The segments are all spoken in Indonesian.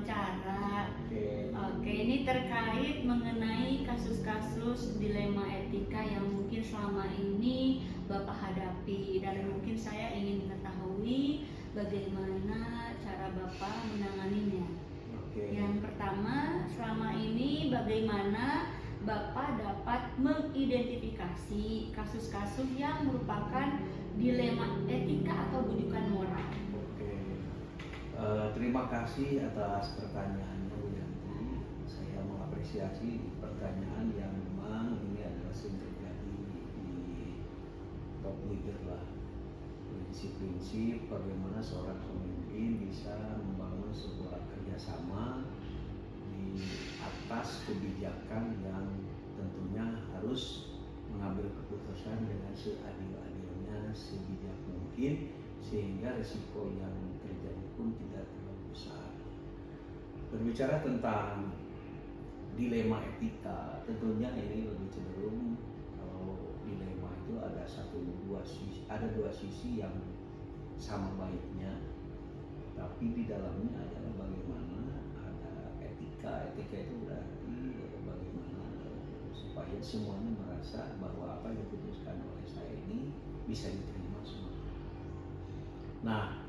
wawancara. Oke. Oke, ini terkait mengenai kasus-kasus dilema etika yang mungkin selama ini Bapak hadapi, dan mungkin saya ingin mengetahui bagaimana cara Bapak menanganinya. Oke. Yang pertama, selama ini bagaimana Bapak dapat mengidentifikasi kasus-kasus yang merupakan dilema etika atau bujukan moral? Oke. Terima kasih atas pertanyaannya Bu Yanti. Saya mengapresiasi pertanyaan yang memang ini adalah sering terjadi di top leader lah. Prinsip-prinsip bagaimana seorang pemimpin bisa membangun sebuah kerjasama di atas kebijakan yang tentunya harus mengambil keputusan dengan seadil-adilnya, sebijak mungkin, sehingga risiko yang terjadi pun tidak terlalu besar. Berbicara tentang dilema etika, tentunya ini lebih cenderung kalau dilema itu ada dua sisi yang sama baiknya, tapi di dalamnya adalah bagaimana ada etika. Etika itu berarti bagaimana supaya semuanya merasa bahwa apa yang diputuskan oleh saya ini bisa diterima semua. Nah,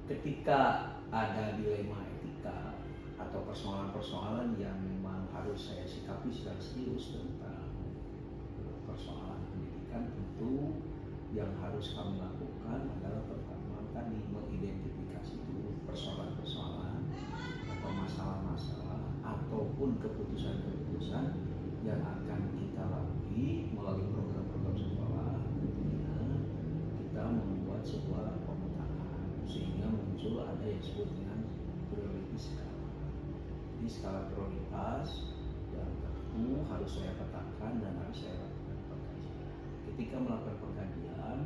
ketika ada dilema etika atau persoalan-persoalan yang memang harus saya sikapi secara serius tentang persoalan pendidikan, tentu yang harus kami lakukan adalah pertama tadi mengidentifikasi dulu persoalan-persoalan atau masalah-masalah ataupun keputusan-keputusan yang akan kita lalui melalui program-program sekolah. Tentunya kita membuat sebuah pemetaan sehingga muncul ada yang disebut dengan prioritas skala. Jadi skala prioritas yang tentu harus saya petakan dan harus saya lakukan pengkajian. Ketika melakukan pengkajian,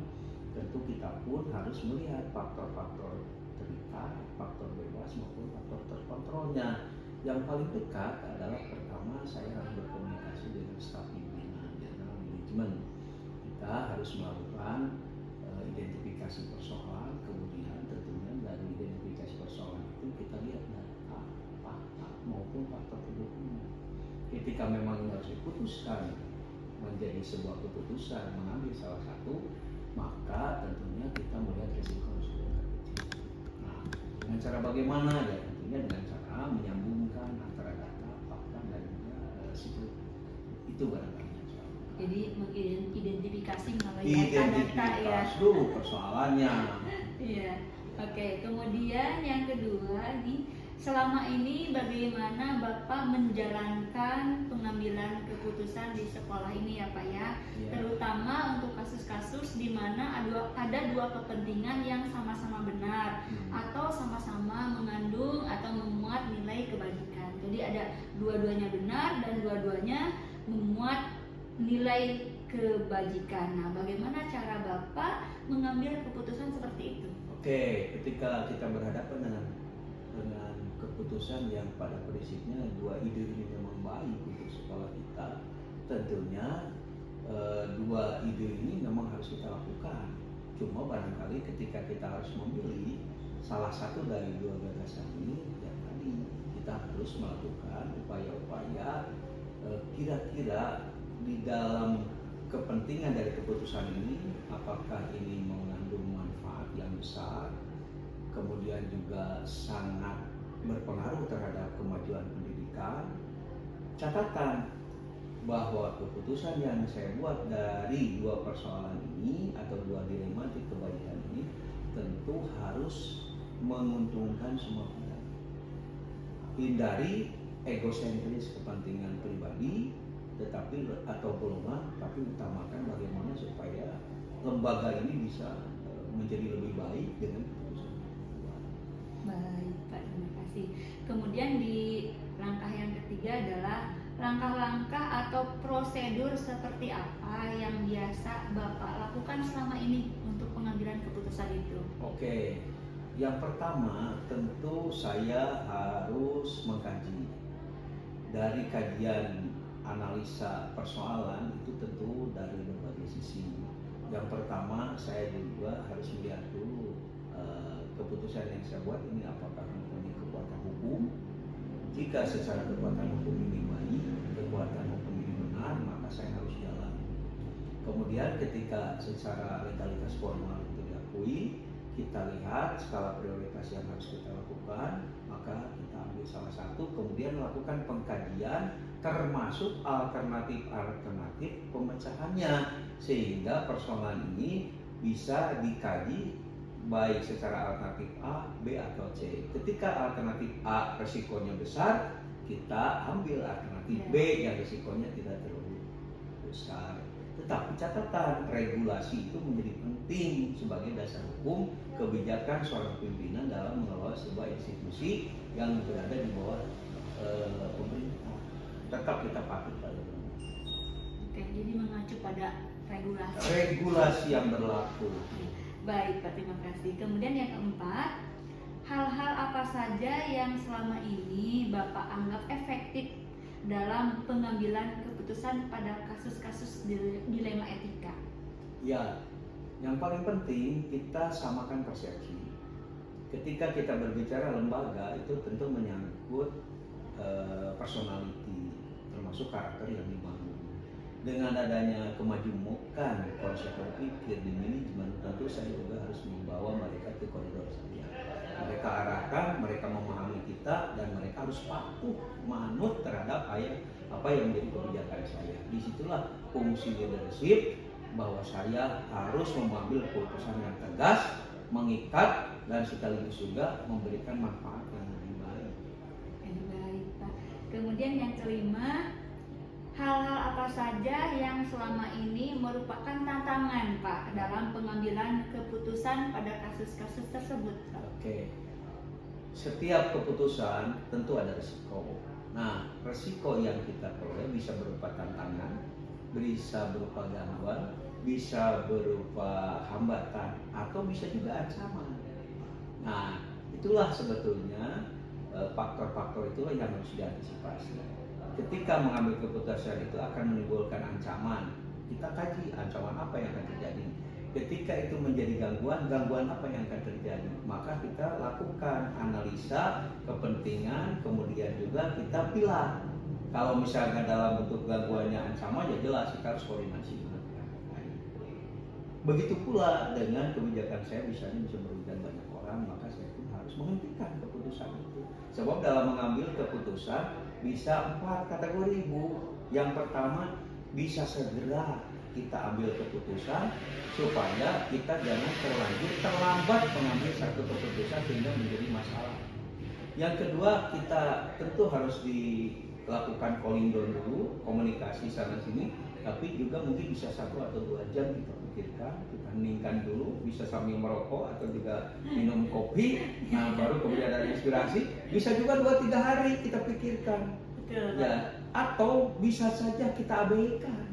tentu kita pun harus melihat faktor-faktor terikat, faktor bebas maupun faktor terkontrolnya. Yang paling dekat adalah pertama saya harus berkomunikasi dengan staf pimpinan, general manajemen. Kita harus melakukan identifikasi persoalan, kemudian tentunya dari identifikasi persoalan itu kita lihat data, fakta maupun faktor pendukungnya. Ketika memang ini harus diputuskan menjadi sebuah keputusan mengambil salah satu, maka tentunya kita melihat risiko risiko terkecil. Nah, dengan cara bagaimana ya? Tentunya dengan cara menyambungkan antara data, fakta dan juga risiko. Itu barangkali. Jadi mengidentifikasi melalui Identitas data ya. dulu persoalannya. Iya. Oke, kemudian yang kedua selama ini bagaimana Bapak menjalankan pengambilan keputusan di sekolah ini ya Pak ya? Terutama untuk kasus-kasus di mana ada dua kepentingan yang sama-sama benar atau sama-sama mengandung atau memuat nilai kebajikan. Jadi ada dua-duanya benar dan dua-duanya memuat nilai kebajikan. Nah, bagaimana cara Bapak mengambil keputusan seperti itu? Oke, ketika kita berhadapan dengan keputusan yang pada prinsipnya dua ide ini memang baik untuk sekolah kita, tentunya dua ide ini memang harus kita lakukan. Cuma barangkali ketika kita harus memilih salah satu dari dua gagasan ini, ya tadi kita harus melakukan upaya-upaya kira-kira di dalam kepentingan dari keputusan ini, apakah ini mengandung manfaat yang besar, kemudian juga sangat berpengaruh terhadap kemajuan pendidikan. Catatan bahwa keputusan yang saya buat dari dua persoalan ini atau dua dilematik kebajikan ini tentu harus menguntungkan semua pihak. Hindari egosentris kepentingan pribadi atau golongan, tapi utamakan bagaimana supaya lembaga ini bisa menjadi lebih baik dengan keputusan. Baik Pak, terima kasih. Kemudian di langkah yang ketiga adalah langkah-langkah atau prosedur seperti apa yang biasa Bapak lakukan selama ini untuk pengambilan keputusan itu? Oke, yang pertama tentu saya harus mengkaji. Dari kajian analisa persoalan itu tentu dari berbagai sisi. Yang pertama saya juga harus melihat dulu keputusan yang saya buat ini apakah mempunyai kekuatan hukum Jika secara kekuatan hukum ini baik, kekuatan hukum ini benar, maka saya harus jalan. Kemudian ketika secara legalitas formal itu diakui, kita lihat skala prioritas yang harus kita lakukan, maka kita ambil salah satu, kemudian melakukan pengkajian termasuk alternatif pemecahannya, sehingga persoalan ini bisa dikaji baik secara alternatif A, B atau C. Ketika alternatif A resikonya besar, kita ambil alternatif B yang resikonya tidak terlalu besar. Tetapi catatan, regulasi itu menjadi penting sebagai dasar hukum kebijakan seorang pimpinan dalam mengelola sebuah institusi yang berada di bawah pemerintah. Tetap kita patuh pada itu. Oke, jadi mengacu pada regulasi. Regulasi yang berlaku. Baik Pak, terima kasih. Kemudian yang keempat, hal-hal apa saja yang selama ini Bapak anggap efektif dalam pengambilan keputusan pada kasus-kasus dilema etika? Ya, yang paling penting kita samakan persepsi. Ketika kita berbicara lembaga itu tentu menyangkut personality, termasuk karakter yang dibangun. Dengan adanya kemajemukan konsep berpikir di manajemen, tentu saya juga harus membawa mereka ke koridor saya. Mereka arahkan, mereka memahami kita, dan mereka harus patuh manut terhadap apa yang menjadi kebijakan saya. Disitulah fungsi leadership, bahwa saya harus mengambil keputusan yang tegas, mengikat, dan sekaligus juga memberikan manfaat yang lebih baik. Baik Pak. Kemudian yang kelima, hal-hal apa saja yang selama ini merupakan tantangan Pak dalam pengambilan keputusan pada kasus-kasus tersebut Pak? Oke. Setiap keputusan tentu ada resiko. Nah, resiko yang kita peroleh bisa berupa tantangan, bisa berupa gangguan, bisa berupa hambatan, atau bisa juga ancaman. Nah, itulah sebetulnya faktor-faktor itulah yang harus diantisipasi. Ketika mengambil keputusan itu akan menimbulkan ancaman, kita kaji ancaman apa yang akan terjadi. Ketika itu menjadi gangguan apa yang akan terjadi, maka kita lakukan analisa kepentingan, kemudian juga kita pilah. Kalau misalnya dalam bentuk gangguannya ancaman, ya jelas kita harus koordinasi. Begitu pula dengan kebijakan saya, misalnya bisa merugikan banyak orang, maka saya pun harus menghentikan keputusan itu. Sebab dalam mengambil keputusan bisa 4 kategori Bu. Yang pertama, bisa segera kita ambil keputusan supaya kita jangan terlambat mengambil satu keputusan sehingga menjadi masalah. Yang kedua, kita tentu harus dilakukan calling down dulu, komunikasi sana sini, tapi juga mungkin bisa 1 atau 2 jam kita pikirkan, kita heningkan dulu, bisa sambil merokok atau juga minum kopi, nah baru kemudian ada inspirasi. Bisa juga 2-3 hari kita pikirkan. Betul. Ya, atau bisa saja kita abaikan.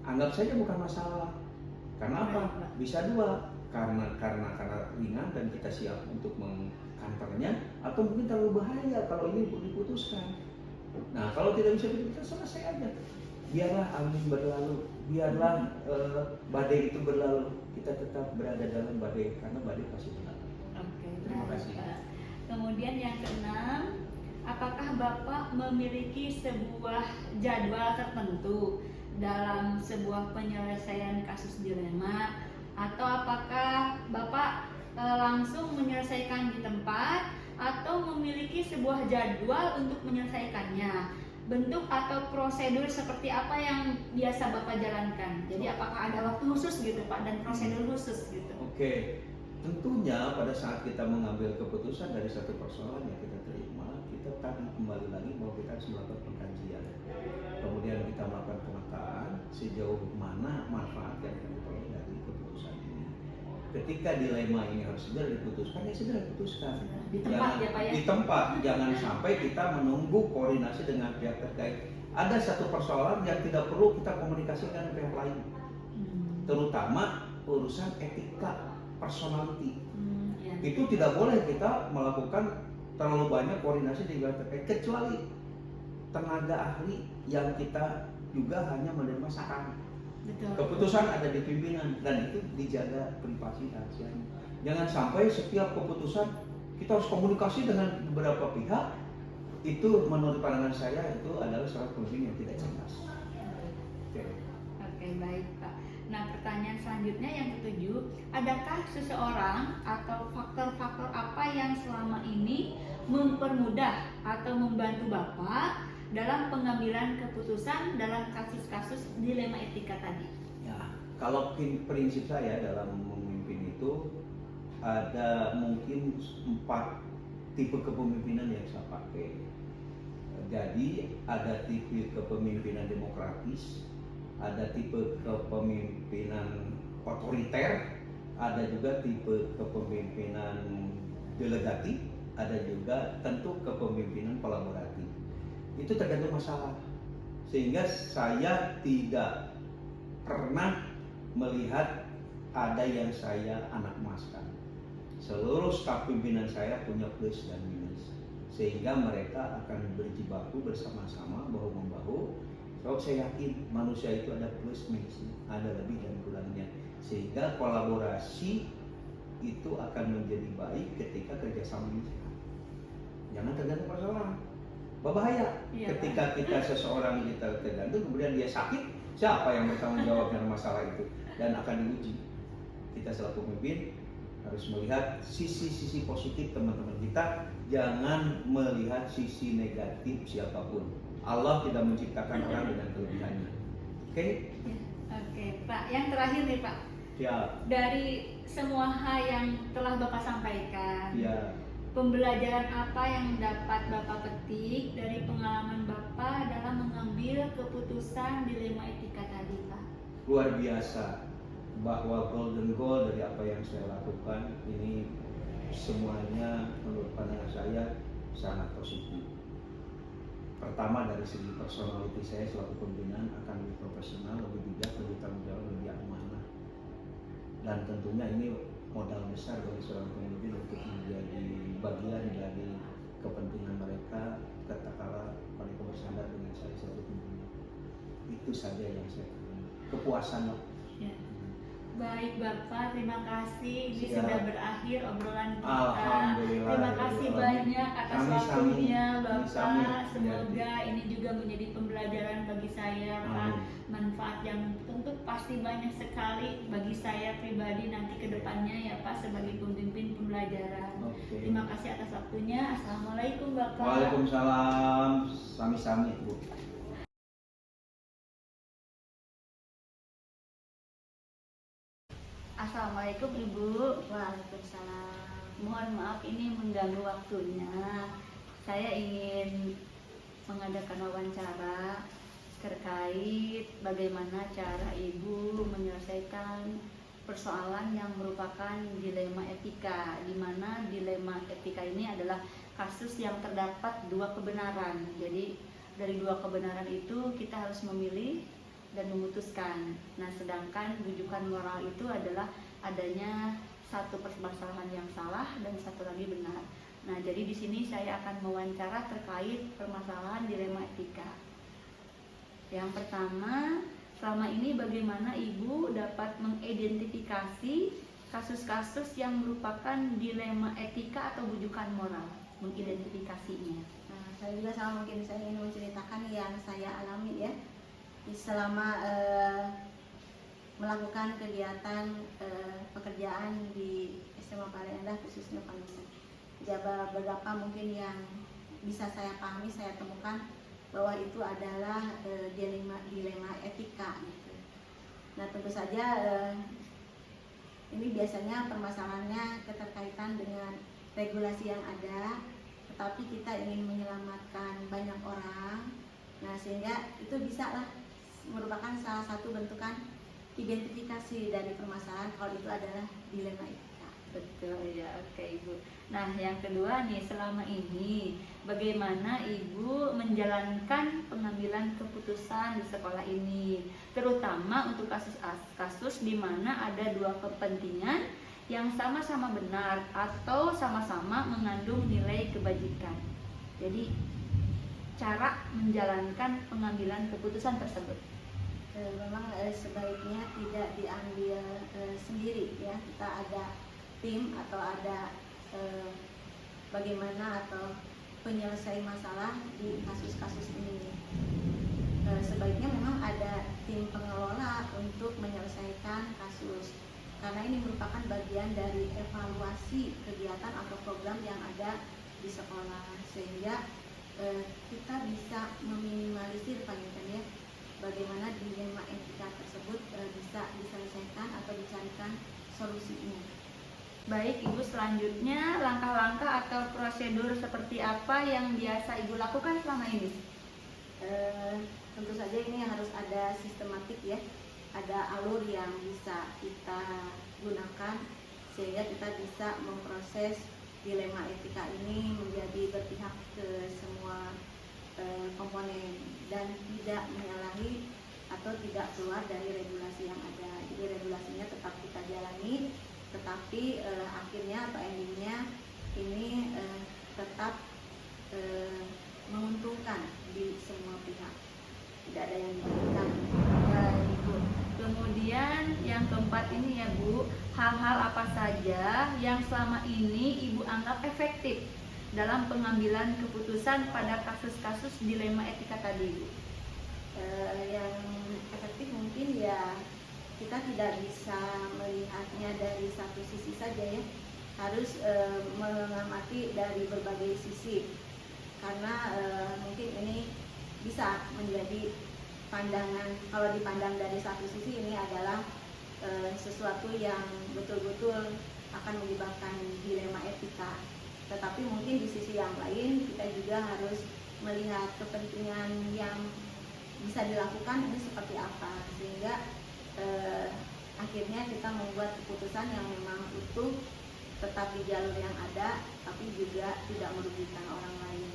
Anggap saja bukan masalah. Karena apa? Bisa 2. Karena ringan dan kita siap untuk mengkantornya, atau mungkin terlalu bahaya kalau ini diputuskan. Nah, kalau tidak bisa diputuskan, selesai aja. Biarlah angin berlalu, biarlah badai itu berlalu. Kita tetap berada dalam badai karena badai pasti berlalu. Oke, Terima kasih. Pak. Kemudian yang keenam, apakah Bapak memiliki sebuah jadwal tertentu dalam sebuah penyelesaian kasus dilema, atau apakah Bapak langsung menyelesaikan di tempat atau memiliki sebuah jadwal untuk menyelesaikannya? Bentuk atau prosedur seperti apa yang biasa Bapak jalankan? Jadi apakah ada waktu khusus gitu Pak dan prosedur khusus gitu? Oke, tentunya pada saat kita mengambil keputusan dari satu persoalan yang kita terima, kita tadi kembali lagi bahwa kita harus melakukan pengkajian. Kemudian kita melakukan pemetaan sejauh mana manfaat yang kita peroleh dari keputusan ini. Ketika dilema ini harus segera diputuskan, ya segera putuskan. Di tempat ya Pak ya? Di tempat, jangan sampai kita menunggu koordinasi dengan pihak terkait. Ada satu persoalan yang tidak perlu kita komunikasikan dengan pihak lain, terutama urusan etika, personality. Ya. Itu tidak boleh kita melakukan terlalu banyak koordinasi dengan pihak terkait, kecuali tenaga ahli yang kita juga hanya menerima saran. Betul. Keputusan ada di pimpinan dan itu dijaga privasi rahasianya. Jangan sampai setiap keputusan kita harus komunikasi dengan beberapa pihak, Itu menurut pandangan saya itu adalah seorang pemimpin yang tidak cerdas. Oke. Oke, baik Pak. Nah, pertanyaan selanjutnya yang ketujuh, adakah seseorang atau faktor-faktor apa yang selama ini mempermudah atau membantu Bapak dalam pengambilan keputusan dalam kasus-kasus dilema etika tadi? Ya, kalau prinsip saya dalam memimpin itu ada mungkin 4 tipe kepemimpinan yang saya pakai. Jadi ada tipe kepemimpinan demokratis, ada tipe kepemimpinan otoriter, ada juga tipe kepemimpinan delegatif, ada juga tentu kepemimpinan kolaboratif. Itu tergantung masalah. Sehingga saya tidak pernah melihat ada yang saya anak emaskan. Seluruh staf pimpinan saya punya plus dan minus, sehingga mereka akan berjibaku bersama-sama bahu-membahu. Sebab saya yakin manusia itu ada plus minusnya, ada lebih dan kurangnya, sehingga kolaborasi itu akan menjadi baik ketika kerjasama ini sehat. Jangan tergantung persoalan, berbahaya. Ketika kita seseorang kita tergantung kemudian dia sakit, siapa yang bertanggung jawab dengan masalah itu, dan akan diuji. Kita selaku pemimpin harus melihat sisi-sisi positif teman-teman kita, jangan melihat sisi negatif siapapun. Allah tidak menciptakan orang dengan kelebihannya. Oke? Oke, Pak. Yang terakhir nih, Pak. Ya. Dari semua hal yang telah Bapak sampaikan, Ya. pembelajaran apa yang dapat Bapak petik dari pengalaman Bapak dalam mengambil keputusan dilema etika tadi, Pak? Luar biasa. Bahwa golden goal dari apa yang saya lakukan ini semuanya menurut pandangan saya sangat positif. Pertama, dari segi personality saya selaku pimpinan akan lebih profesional, lebih bijak, lebih tanggung jawab, lebih amanah. Dan tentunya ini modal besar bagi seorang pemimpin untuk menjadi bagian dari kepentingan mereka ketika mereka bersandar dengan saya selaku pimpinan. Itu saja yang saya kepuasan. Ya. Baik Bapak, terima kasih. Ini Siap. sudah berakhir obrolan kita. Alhamdulillah. Terima kasih banyak atas waktunya Bapak. Sami. Semoga ini juga menjadi pembelajaran bagi saya, Pak. Manfaat yang tentu pasti banyak sekali bagi saya pribadi nanti ke depannya ya Pak, sebagai pemimpin pembelajaran. Oke. Terima kasih atas waktunya. Assalamualaikum Bapak. Waalaikumsalam. Sami-sami Bu. Assalamualaikum Ibu. Waalaikumsalam. Mohon maaf ini mengganggu waktunya. Saya ingin mengadakan wawancara terkait bagaimana cara Ibu menyelesaikan persoalan yang merupakan dilema etika, di mana dilema etika ini adalah kasus yang terdapat dua kebenaran. Jadi dari dua kebenaran itu kita harus memilih dan memutuskan. Nah, sedangkan rujukan moral itu adalah adanya satu permasalahan yang salah dan satu lagi benar. Nah, jadi di sini saya akan mewawancara terkait permasalahan dilema etika. Yang pertama, selama ini bagaimana Ibu dapat mengidentifikasi kasus-kasus yang merupakan dilema etika atau rujukan moral, mengidentifikasinya? Nah, saya juga sama, mungkin saya ingin menceritakan yang saya alami ya. Selama melakukan kegiatan pekerjaan di SMA Parenda khususnya Panesa. Beberapa mungkin yang bisa saya pahami, saya temukan bahwa itu adalah dilema etika gitu. Nah, tentu saja ini biasanya permasalahannya keterkaitan dengan regulasi yang ada, tetapi kita ingin menyelamatkan banyak orang. Nah, sehingga itu bisa lah merupakan salah satu bentukan identifikasi dari permasalahan kalau itu adalah dilema etika. Betul ya, oke Ibu. Nah, yang kedua nih, selama ini bagaimana Ibu menjalankan pengambilan keputusan di sekolah ini, terutama untuk kasus-kasus di mana ada dua kepentingan yang sama-sama benar atau sama-sama mengandung nilai kebajikan. Jadi cara menjalankan pengambilan keputusan tersebut. Memang sebaiknya tidak diambil sendiri ya. Kita ada tim atau ada bagaimana atau penyelesai masalah di kasus-kasus ini. Sebaiknya memang ada tim pengelola untuk menyelesaikan kasus, karena ini merupakan bagian dari evaluasi kegiatan atau program yang ada di sekolah, sehingga kita bisa meminimalisir ya, bagaimana dilema etika tersebut bisa diselesaikan atau dicarikan solusinya. Baik Ibu, selanjutnya langkah-langkah atau prosedur seperti apa yang biasa Ibu lakukan selama ini? Tentu saja ini harus ada sistematik ya, ada alur yang bisa kita gunakan sehingga kita bisa memproses dilema etika ini menjadi berpihak ke semua komponen dan tidak menyalahi atau tidak keluar dari regulasi yang ada. Jadi regulasinya tetap kita jalani, tetapi akhirnya atau endingnya ini tetap menguntungkan di semua pihak, tidak ada yang dirugikan. Baik Bu. Kemudian yang keempat ini ya Bu, hal-hal apa saja yang selama ini Ibu anggap efektif dalam pengambilan keputusan pada kasus-kasus dilema etika tadi Bu? Yang efektif mungkin ya kita tidak bisa melihatnya dari satu sisi saja ya, harus mengamati dari berbagai sisi, karena mungkin ini bisa menjadi pandangan, kalau dipandang dari satu sisi ini adalah sesuatu yang betul-betul akan menyebabkan dilema etika, tetapi mungkin di sisi yang lain kita juga harus melihat kepentingan yang bisa dilakukan ini seperti apa, sehingga akhirnya kita membuat keputusan yang memang utuh, tetap di jalur yang ada, tapi juga tidak merugikan orang lain.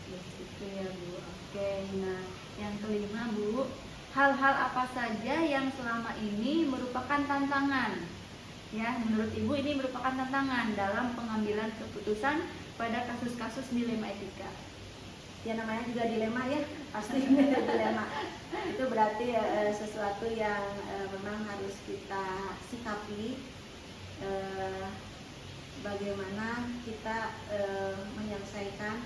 Begitu ya Bu. Oke, nah yang kelima Bu, hal-hal apa saja yang selama ini merupakan tantangan? Ya, menurut Ibu ini merupakan tantangan dalam pengambilan keputusan pada kasus-kasus dilema etika. Ya namanya juga dilema ya, pasti dilema. Itu berarti sesuatu yang memang harus kita sikapi. Bagaimana kita menyelesaikan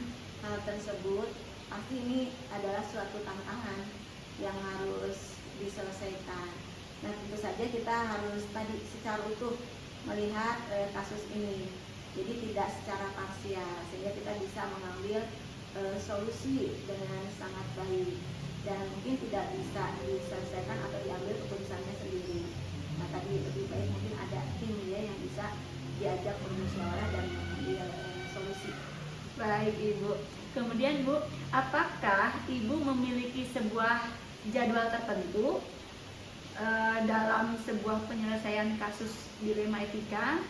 hal tersebut, pasti ini adalah suatu tantangan yang harus diselesaikan. Nah tentu saja kita harus tadi secara utuh melihat kasus ini, jadi tidak secara parsial, sehingga kita bisa mengambil solusi dengan sangat baik dan mungkin tidak bisa diselesaikan atau diambil keputusannya sendiri. Nah tadi lebih baik mungkin ada tim ya yang bisa diajak bermusyawarah dan mengambil solusi. Baik Ibu. Kemudian Bu, apakah Ibu memiliki sebuah jadwal tertentu dalam sebuah penyelesaian kasus dilema etika?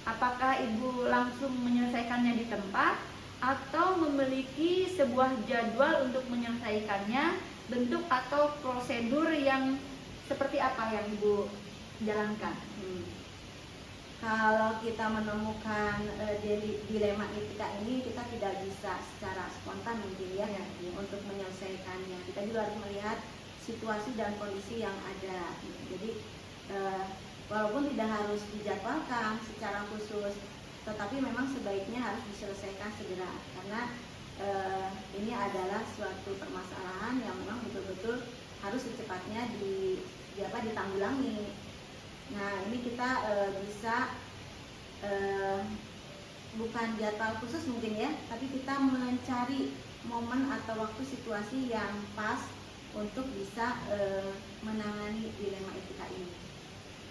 Apakah Ibu langsung menyelesaikannya di tempat atau memiliki sebuah jadwal untuk menyelesaikannya, bentuk atau prosedur yang seperti apa yang Ibu jalankan? Kalau kita menemukan dilema etika ini, kita tidak bisa secara spontan mungkin ya, untuk menyelesaikannya. Kita juga harus melihat situasi dan kondisi yang ada. Jadi walaupun tidak harus dijadwalkan secara khusus, tetapi memang sebaiknya harus diselesaikan segera, karena ini adalah suatu permasalahan yang memang betul-betul harus secepatnya ditanggulangi. Nah ini kita bisa bukan jadwal khusus mungkin ya, tapi kita mencari momen atau waktu situasi yang pas untuk bisa menangani dilema etika ini.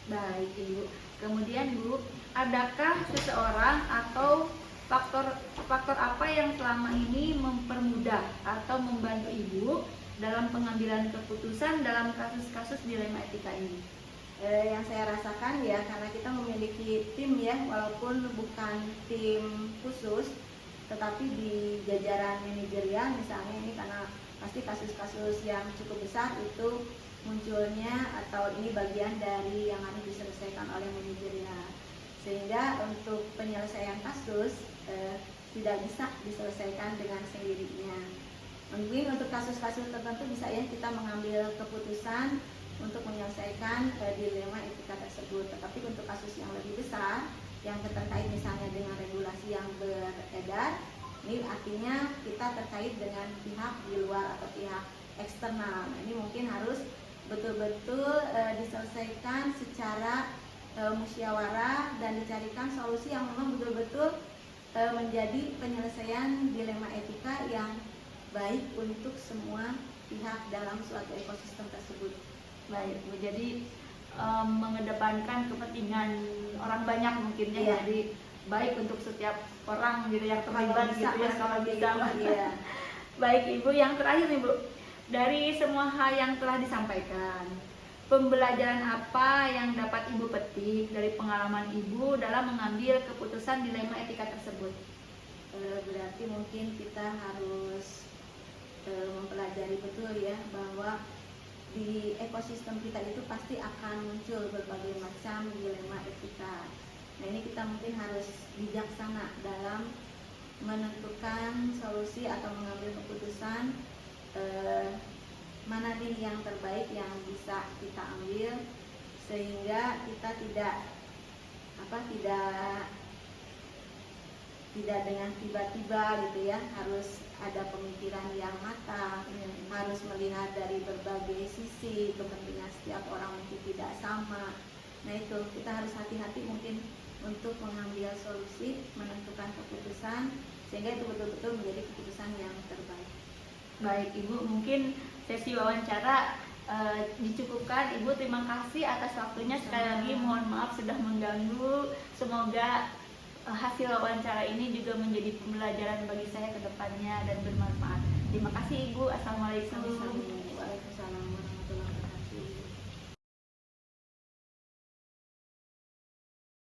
Baik Ibu. Kemudian Bu, adakah seseorang atau faktor apa yang selama ini mempermudah atau membantu Ibu dalam pengambilan keputusan dalam kasus-kasus dilema etika ini? Yang saya rasakan ya, karena kita memiliki tim ya, walaupun bukan tim khusus, tetapi di jajaran manajerial misalnya, ini karena pasti kasus-kasus yang cukup besar itu munculnya atau ini bagian dari yang harus diselesaikan oleh manajerial, sehingga untuk penyelesaian kasus tidak bisa diselesaikan dengan sendirinya. Mungkin untuk kasus-kasus tertentu bisa ya kita mengambil keputusan untuk menyelesaikan dilema etika tersebut, tetapi untuk kasus yang lebih besar yang terkait misalnya dengan regulasi yang beredar, Ini artinya kita terkait dengan pihak di luar atau pihak eksternal. Nah, ini mungkin harus betul-betul diselesaikan secara musyawarah dan dicarikan solusi yang memang betul-betul menjadi penyelesaian dilema etika yang baik untuk semua pihak dalam suatu ekosistem tersebut. Baik Bu, jadi mengedepankan kepentingan orang banyak mungkin ya, Iya. jadi baik untuk setiap orang gitu yang terlibat gitu ya, kalau bisa. Iya. Baik Ibu, yang terakhir nih Bu, dari semua hal yang telah disampaikan, pembelajaran apa yang dapat Ibu petik dari pengalaman Ibu dalam mengambil keputusan dilema etika tersebut? Berarti mungkin kita harus mempelajari betul ya bahwa di ekosistem kita itu pasti akan muncul berbagai macam dilema etika. Nah, ini kita mungkin harus bijaksana dalam menentukan solusi atau mengambil keputusan mana nih yang terbaik yang bisa kita ambil, sehingga kita tidak dengan tiba-tiba gitu ya, harus ada pemikiran yang matang, harus melihat dari berbagai sisi, kepentingan setiap orang mungkin tidak sama. Nah, itu kita harus hati-hati mungkin untuk mengambil solusi, menentukan keputusan, sehingga itu betul-betul menjadi keputusan yang terbaik. Baik Ibu, mungkin sesi wawancara dicukupkan. Ibu terima kasih atas waktunya, sekali lagi mohon maaf sudah mengganggu. Semoga hasil wawancara ini juga menjadi pembelajaran bagi saya ke depannya dan bermanfaat. Terima kasih Ibu. Assalamualaikum. Sama-sama.